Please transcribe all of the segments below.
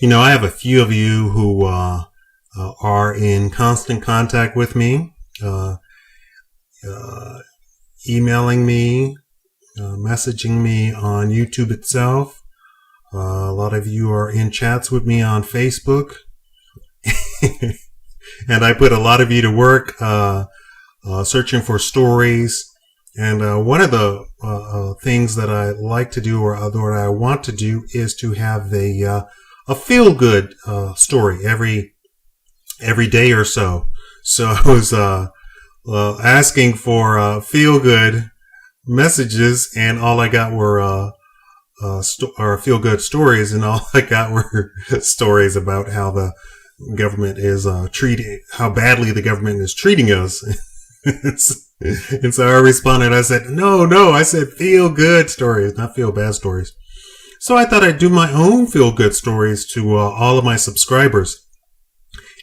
I have a few of you who are in constant contact with me, uh, uh, emailing me, messaging me on YouTube itself. A lot of you are in chats with me on Facebook. And I put a lot of you to work searching for stories. And one of the things that I like to do, or what I want to do, is to have a feel-good story every day or so. So I was asking for feel-good messages, and all I got were feel-good stories, and all I got were stories about how the government is how badly the government is treating us. And so I responded, I said, no, I said feel-good stories, not feel-bad stories. So I thought I'd do my own feel-good stories to all of my subscribers.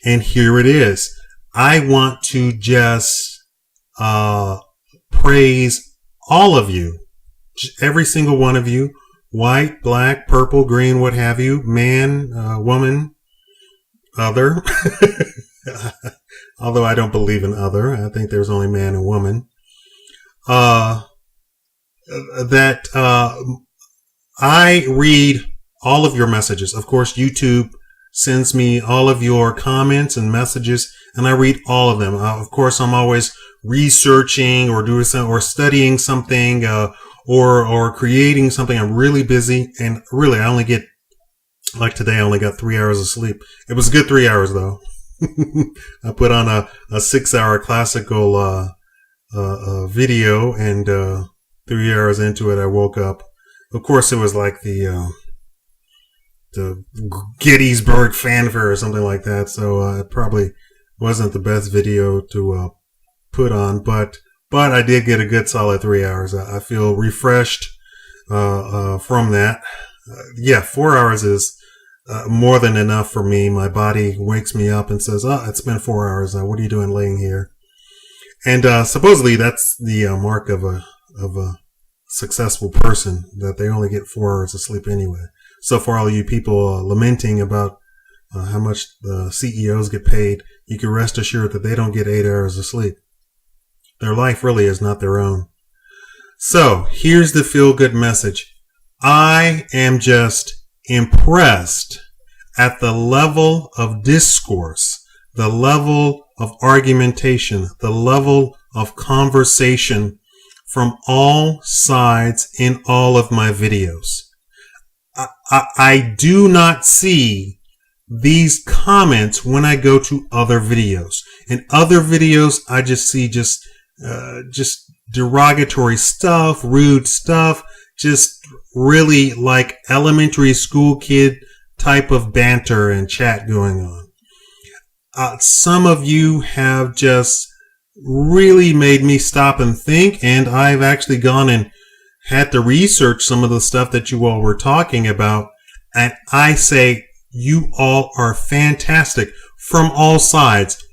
And here it is. I want to just praise all of you, every single one of you, white, black, purple, green, what have you, man, woman, other. Although I don't believe in other. I think there's only man and woman. I read all of your messages. Of course, YouTube sends me all of your comments and messages, and I read all of them. Of course, I'm always researching or doing some, or studying something, or creating something. I'm really busy, and really, I only get, like today, I only got 3 hours of sleep. It was a good 3 hours though. I put on a 6-hour classical video, and 3 hours into it, I woke up. Of course, it was like the Gettysburg fanfare or something like that, so it probably wasn't the best video to put on, but I did get a good solid 3 hours. I feel refreshed from that. 4 hours is more than enough for me. My body wakes me up and says, "Oh, it's been 4 hours. What are you doing laying here?" And supposedly that's the mark of a successful person, that they only get 4 hours of sleep anyway. So for all you people lamenting about how much the CEOs get paid, you can rest assured that they don't get 8 hours of sleep. Their life really is not their own. So here's the feel-good message. I am just impressed at the level of discourse, the level of argumentation, the level of conversation from all sides in all of my videos. I do not see these comments when I go to other videos. In other videos, I just see just derogatory stuff, rude stuff, just really like elementary school kid type of banter and chat going on. Some of you have just really made me stop and think, and I've actually gone and had to research some of the stuff that you all were talking about, and I say you all are fantastic from all sides.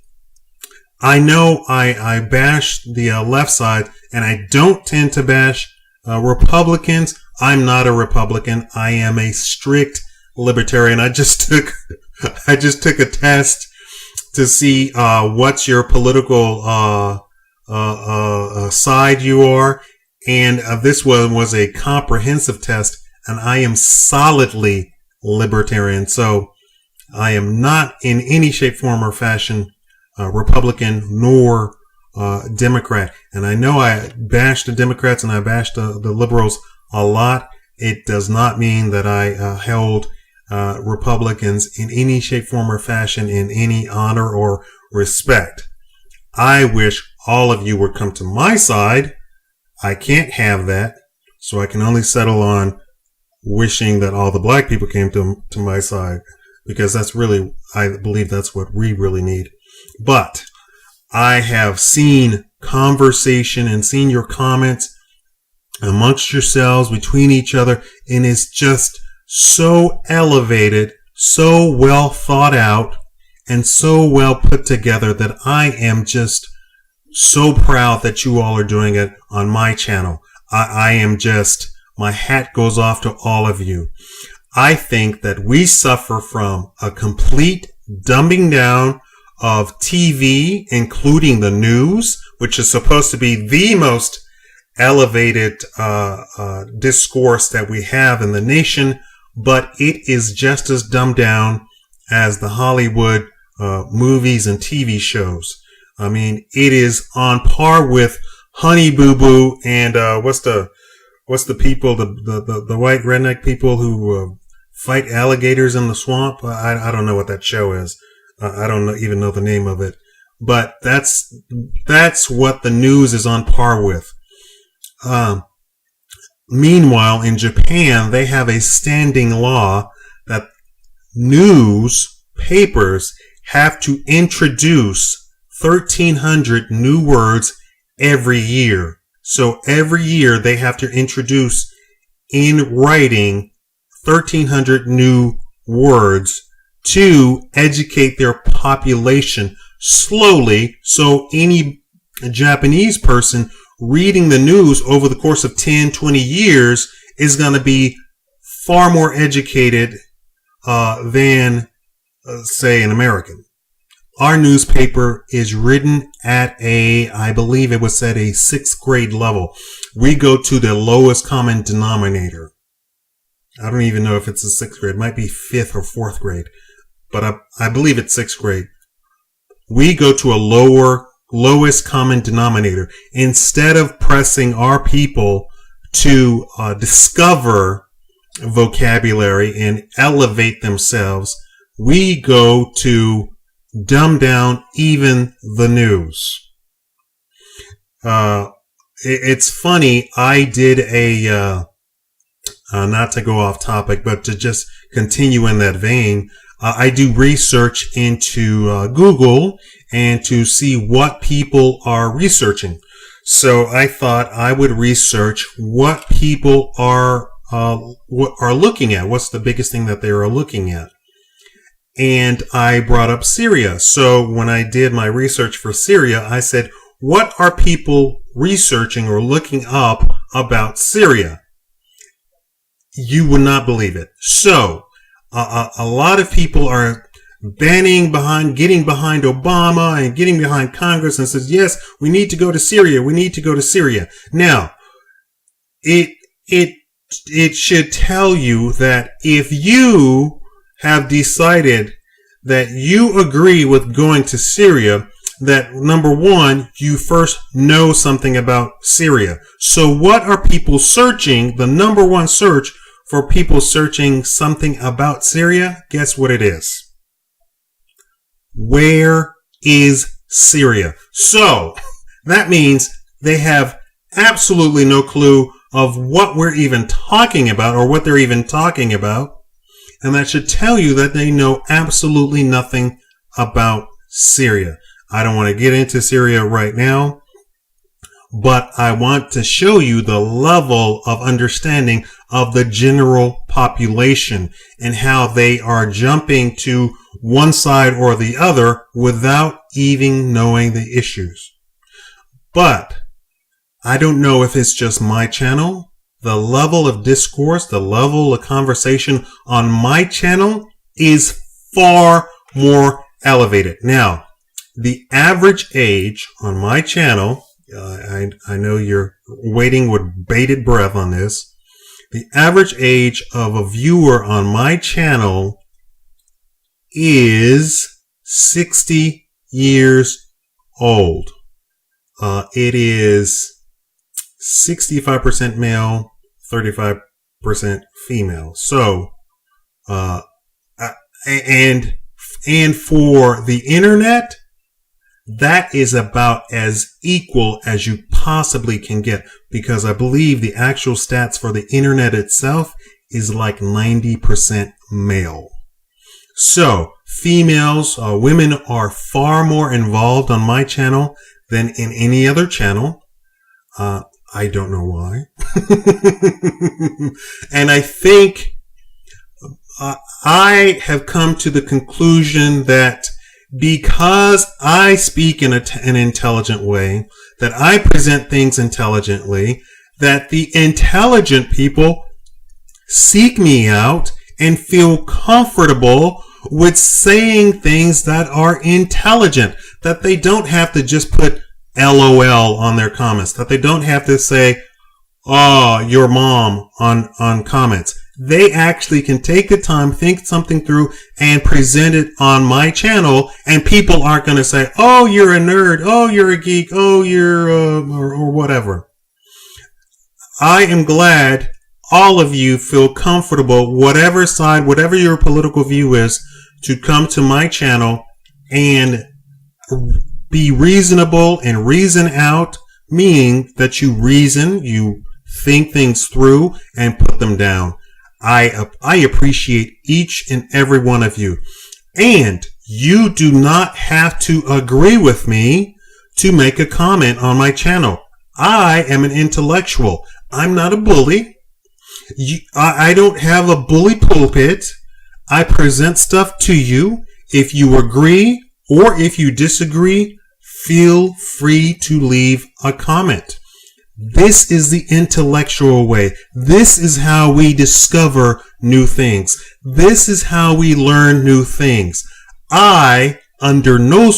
I know I bash the left side, and I don't tend to bash Republicans. I'm not a Republican. I am a strict libertarian. I just took a test to see what's your political side you are, and this one was a comprehensive test, and I am solidly libertarian. So I am not in any shape, form, or fashion Republican nor Democrat. And I know I bash the Democrats and I bash the liberals a lot. It does not mean that I held Republicans in any shape, form, or fashion in any honor or respect. I wish all of you would come to my side. I can't have that, so I can only settle on wishing that all the black people came to my side, because that's really, I believe that's what we really need. But I have seen conversation and seen your comments amongst yourselves, between each other, and it's just so elevated, so well thought out, and so well put together that I am just so proud that you all are doing it on my channel. I am just, my hat goes off to all of you. I think that we suffer from a complete dumbing down of TV, including the news, which is supposed to be the most elevated discourse that we have in the nation, but it is just as dumbed down as the Hollywood movies and TV shows. I mean, it is on par with Honey Boo Boo and what's the people, the white redneck people who fight alligators in the swamp. I don't know what that show is. I don't even know the name of it, but that's what the news is on par with. Meanwhile, in Japan, they have a standing law that newspapers have to introduce 1,300 new words every year. So every year they have to introduce in writing 1,300 new words to educate their population slowly, so any Japanese person reading the news over the course of 10, 20 years is going to be far more educated than, say, an American. Our newspaper is written at I believe it was at a 6th grade level. We go to the lowest common denominator. I don't even know if it's a 6th grade. It might be 5th or 4th grade, but I believe it's 6th grade. We go to a lowest common denominator. Instead of pressing our people to discover vocabulary and elevate themselves, we go to dumb down even the news. It's funny. I did not to go off topic, but to just continue in that vein, I do research into Google and to see what people are researching. So I thought I would research what people are looking at. What's the biggest thing that they are looking at? And I brought up Syria. So when I did my research for Syria, I said, what are people researching or looking up about Syria? You would not believe it. So a lot of people are getting behind Obama and getting behind Congress and says, yes, we need to go to Syria. We need to go to Syria. Now, it should tell you that if you have decided that you agree with going to Syria, that number one, you first know something about Syria. So what are people searching? The number one search for people searching something about Syria, guess what it is? Where is Syria? So that means they have absolutely no clue of what we're even talking about or what they're even talking about. And that should tell you that they know absolutely nothing about Syria. I don't want to get into Syria right now, but I want to show you the level of understanding of the general population and how they are jumping to one side or the other without even knowing the issues. But I don't know if it's just my channel. The level of discourse, the level of conversation on my channel is far more elevated. Now, the average age on my channel, I know you're waiting with bated breath on this. The average age of a viewer on my channel is 60 years old. It is 65% male, 35% female. So, and for the internet, that is about as equal as you possibly can get, because I believe the actual stats for the internet itself is like 90% male. So females, women are far more involved on my channel than in any other channel. I don't know why. And I think I have come to the conclusion that because I speak in an intelligent way, that I present things intelligently, that the intelligent people seek me out and feel comfortable with saying things that are intelligent, that they don't have to just put LOL on their comments, that they don't have to say, oh, your mom on comments. They actually can take the time, think something through, and present it on my channel, and people aren't going to say, oh, you're a nerd, oh, you're a geek, oh, you're, or whatever. I am glad all of you feel comfortable, whatever side, whatever your political view is, to come to my channel and be reasonable and reason out, meaning that you reason, you think things through and put them down. I appreciate each and every one of you. And you do not have to agree with me to make a comment on my channel. I am an intellectual. I'm not a bully. I don't have a bully pulpit. I present stuff to you. If you agree or if you disagree, feel free to leave a comment. This is the intellectual way. This is how we discover new things. This is how we learn new things. I, under no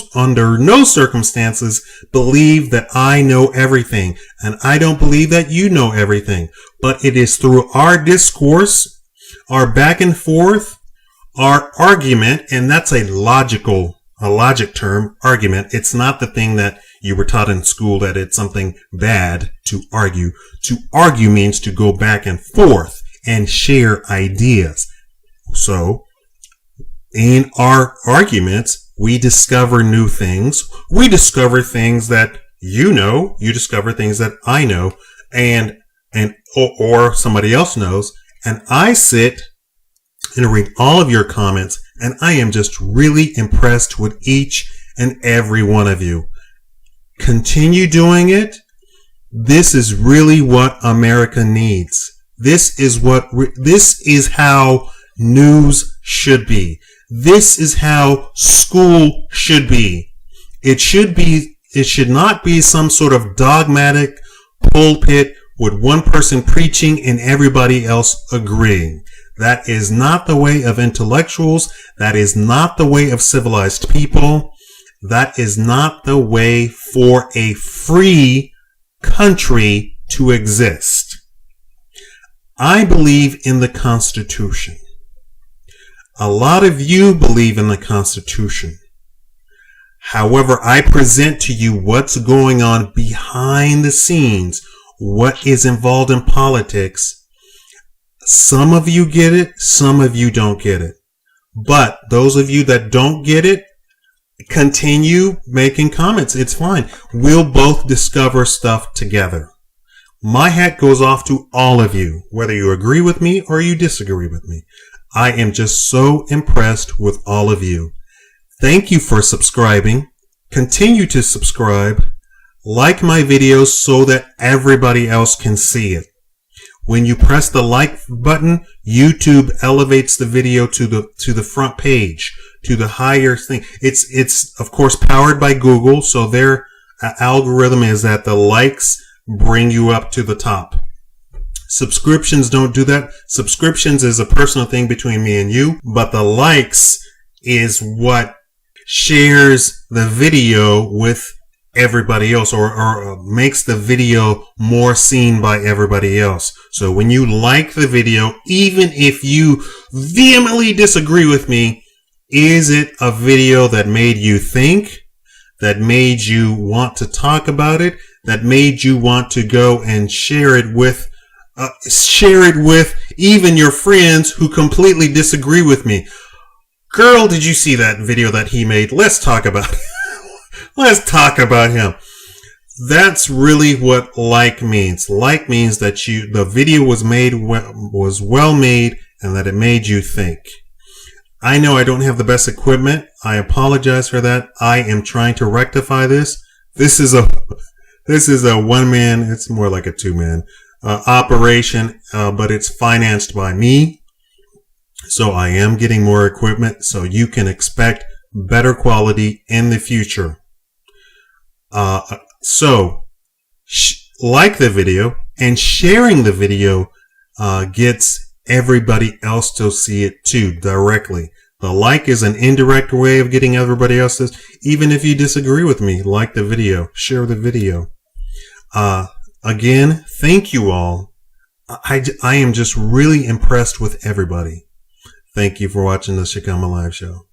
circumstances, believe that I know everything. And I don't believe that you know everything. But it is through our discourse, our back and forth, our argument, and that's a logic term, argument. It's not the thing that you were taught in school that it's something bad to argue. To argue means to go back and forth and share ideas. So, in our arguments, we discover new things. We discover things that you know. You discover things that I know, or somebody else knows. And I sit and read all of your comments, and I am just really impressed with each and every one of you. Continue doing it. This is really what America needs. This is how news should be. This is how school should be. It should not be some sort of dogmatic pulpit with one person preaching and everybody else agreeing. That is not the way of intellectuals. That is not the way of civilized people. That is not the way for a free country to exist. I believe in the Constitution. A lot of you believe in the Constitution. However, I present to you what's going on behind the scenes, what is involved in politics. Some of you get it, some of you don't get it. But those of you that don't get it, continue making comments. It's fine. We'll both discover stuff together. My hat goes off to all of you, whether you agree with me or you disagree with me. I am just so impressed with all of you. Thank you for subscribing. Continue to subscribe. Like my videos so that everybody else can see it. When you press the like button, YouTube elevates the video to the front page, to the higher thing. It's of course powered by Google, so their algorithm is that the likes bring you up to the top. Subscriptions don't do that. Subscriptions is a personal thing between me and you, but the likes is what shares the video with everybody else, or makes the video more seen by everybody else. So when you like the video, even if you vehemently disagree with me, is it a video that made you think, that made you want to talk about it, that made you want to go and share it with even your friends who completely disagree with me? Girl, did you see that video that he made? Let's talk about it. Let's talk about him. That's really what like means. Like means that the video was well made and that it made you think. I know I don't have the best equipment. I apologize for that. I am trying to rectify this. This is a one-man, it's more like a two-man operation, but it's financed by me. So I am getting more equipment, so you can expect better quality in the future. So like the video, and sharing the video gets everybody else to see it too directly. The like is an indirect way of getting everybody else to, even if you disagree with me, like the video, share the video. Again, thank you all. I am just really impressed with everybody. Thank you for watching the Shakaama Live Show.